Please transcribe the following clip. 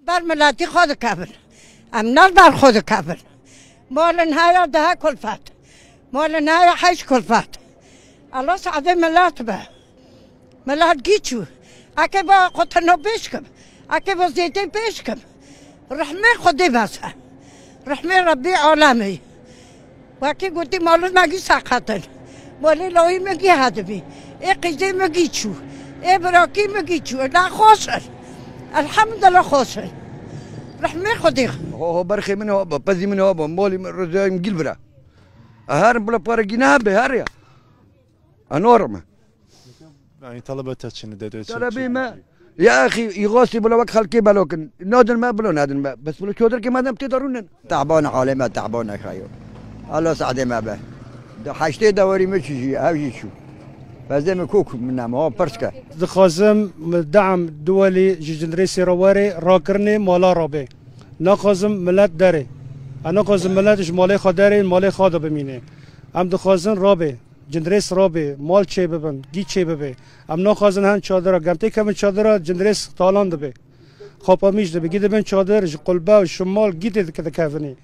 بر ملتی خود کبر امنال بر خود کبر مال نهایا ده کلفت مال نهایا حیش کلفت الله سعده ملت به ملت گیچو اگه با قطنو بشکم اگه با زیده بشکم رحمه خودی بسه رحمه ربی عالمی وکی گوتی مالو مگی ساقتن مالی لایی مگی هدبی ای قیزه مگی چو ای براکی مگی چو نه خوشن الحمدلله خوشن رحمه خودی هو برخي منه بزي منه مولي رزاي مقيل برا هارم بلا بارجي نابه هاريا انورما يعني طلبتك شنو طلبي ما يا اخي يغوصي بلا وقت خلكي بلوكن نادن ما بلو نادن ما بس بلو شودر كي ما دام تقدرون تعبان عالمه تعبان خيو الله سعده ما به حشتي دوري مشي هاوي شو فازم كوك من ما برسكا دخازم دعم دولي جندريسي رواري راكرني مالا رابي نخازم ملت داري انا خازم ملتش مالي خداري مالي خادا بمينه ام دخازن رابي جندريس رابي مال چه ببن گی چه ببه ام نخازن هن چادر گرتی کم چادر جندريس تالان دبه خوابا میش دبه گی دبن چادر قلبه و شمال گی ده کده کفنی